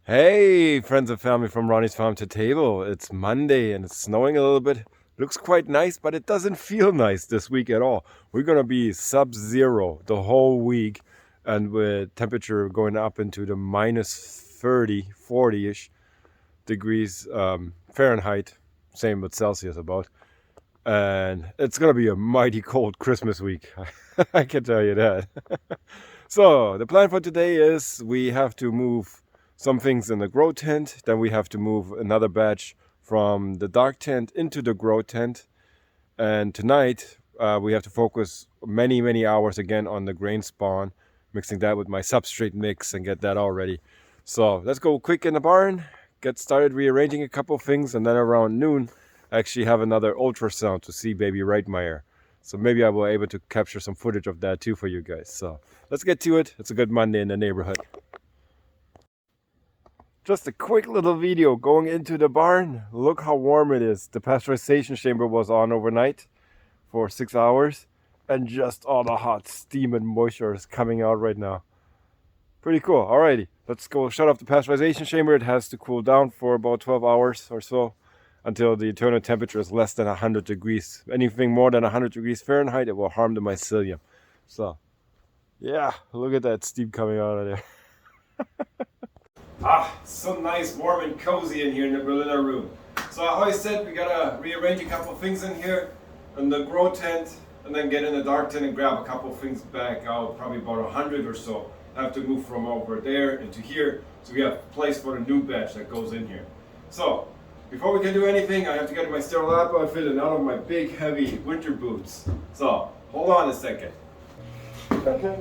Hey, friends and family from Ronny's Farm to Table. It's Monday and it's snowing a little bit. Looks quite nice, but it doesn't feel nice this week at all. We're going to be sub-zero the whole week, and with temperature going up into the minus 30, 40-ish degrees Fahrenheit, same with Celsius about. And it's going to be a mighty cold Christmas week. I can tell you that. So the plan for today is we have to move some things in the grow tent. Then we have to move another batch from the dark tent into the grow tent. And tonight we have to focus many hours again on the grain spawn, mixing that with my substrate mix and get that all ready. So let's go quick in the barn, get started rearranging a couple things, and then around noon I actually have another ultrasound to see baby Reitmeier. So maybe I will be able to capture some footage of that too for you guys. So let's get to it. It's a good Monday in the neighborhood. Just a quick little video going into the barn. Look how warm it is. The pasteurization chamber was on overnight for 6 hours, and just all the hot steam and moisture is coming out right now. Pretty cool. Alrighty, let's go shut off the pasteurization chamber. It has to cool down for about 12 hours or so until the internal temperature is less than 100 degrees. Anything more than 100 degrees Fahrenheit, it will harm the mycelium. So, yeah, look at that steam coming out of there. So nice, warm and cozy in here in the Berliner room. So how I said, we gotta rearrange a couple of things in here in the grow tent, and then get in the dark tent and grab a couple of things back out, probably about 100 or so. I have to move from over there into here, so we have place for the new batch that goes in here. So, before we can do anything, I have to get my sterile lab outfit and out of my big heavy winter boots. So, hold on a second. Okay.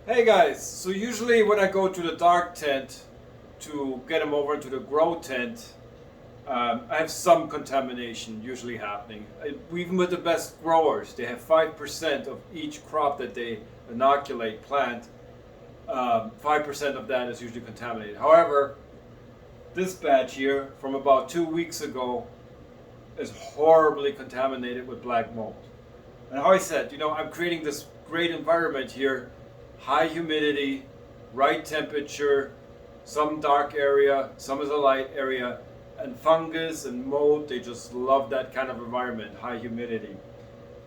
Hey guys, so usually when I go to the dark tent to get them over into the grow tent, I have some contamination usually happening. Even with the best growers, they have 5% of each crop that they inoculate, plant. 5% of that is usually contaminated. However, this batch here from about 2 weeks ago is horribly contaminated with black mold. And how I said, I'm creating this great environment here. High humidity, right temperature, some dark area, some is a light area, and fungus and mold, they just love that kind of environment, high humidity.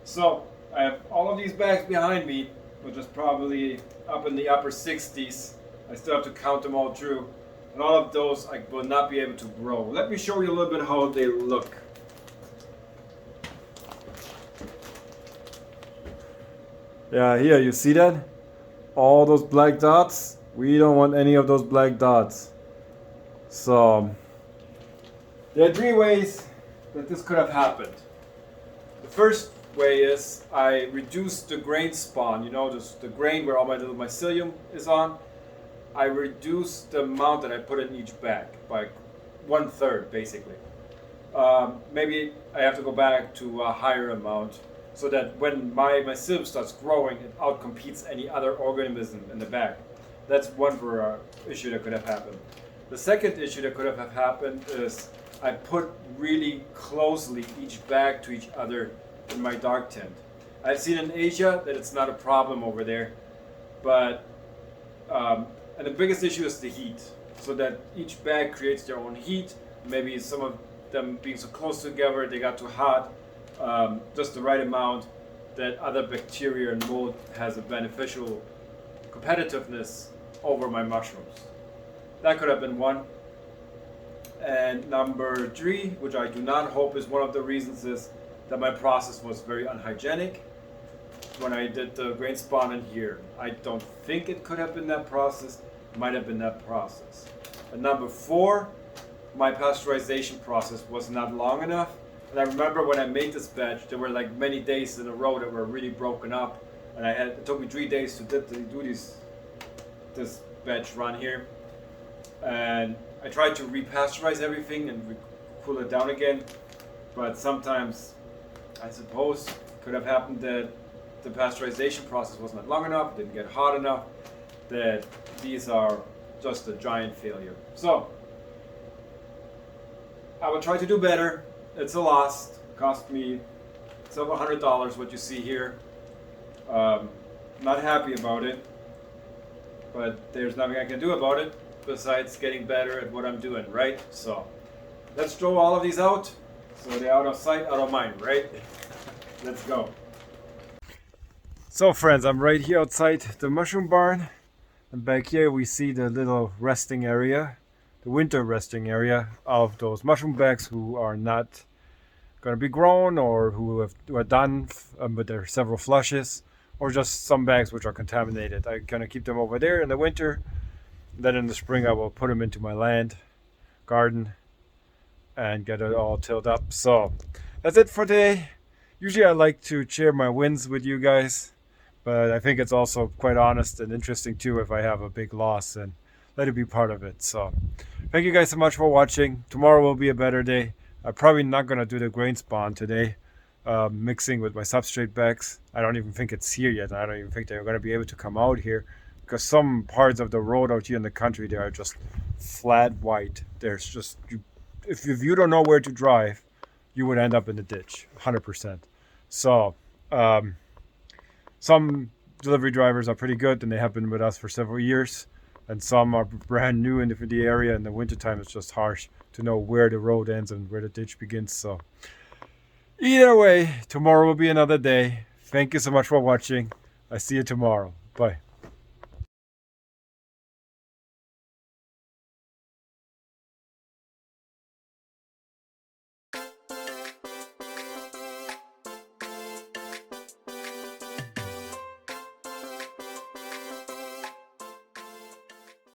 So I have all of these bags behind me, which is probably up in the upper 60s. I still have to count them all through. And all of those I will not be able to grow. Let me show you a little bit how they look. Yeah, here, you see that? All those black dots, we don't want any of those black dots. So there are 3 ways that this could have happened. The first way is I reduced the grain spawn, the grain where all my little mycelium is on. I reduced the amount that I put in each bag by 1/3 basically. Maybe I have to go back to a higher amount, so that when my mycelium starts growing, it outcompetes any other organism in the bag. That's one issue that could have happened. The second issue that could have happened is I put really closely each bag to each other in my dark tent. I've seen in Asia that it's not a problem over there, but and the biggest issue is the heat, so that each bag creates their own heat. Maybe some of them being so close together, they got too hot. Just the right amount that other bacteria and mold has a beneficial competitiveness over my mushrooms. That could have been one. And number 3, which I do not hope is one of the reasons, is that my process was very unhygienic. when I did the grain spawn in here. I don't think it could have been that process. It might have been that process. And number 4, my pasteurization process was not long enough. And I remember when I made this batch, there were like many days in a row that were really broken up. And it took me 3 days to do this batch run here. And I tried to repasteurize everything and cool it down again. But sometimes, I suppose, it could have happened that the pasteurization process was not long enough, didn't get hot enough, that these are just a giant failure. So, I will try to do better. It's a loss. It cost me several $100, what you see here. Not happy about it, but there's nothing I can do about it besides getting better at what I'm doing, right? So, let's throw all of these out so they're out of sight, out of mind, right? Let's go. So friends, I'm right here outside the mushroom barn, and back here we see the little resting area, the winter resting area of those mushroom bags who are not going to be grown, or who are done with their several flushes, or just some bags which are contaminated. I'm going to keep them over there in the winter. Then in the spring I will put them into my garden, and get it all tilled up. So that's it for today. Usually I like to share my wins with you guys, but I think it's also quite honest and interesting too if I have a big loss, and let it be part of it. So thank you guys so much for watching. Tomorrow will be a better day. I'm probably not going to do the grain spawn today, mixing with my substrate bags. I don't even think it's here yet. I don't even think they're going to be able to come out here, because some parts of the road out here in the country, they are just flat white. There's just, if you don't know where to drive, you would end up in the ditch, 100%. So, some delivery drivers are pretty good, and they have been with us for several years. And some are brand new in the area. In the wintertime, it's just harsh to know where the road ends and where the ditch begins. So, either way, tomorrow will be another day. Thank you so much for watching. I see you tomorrow. Bye.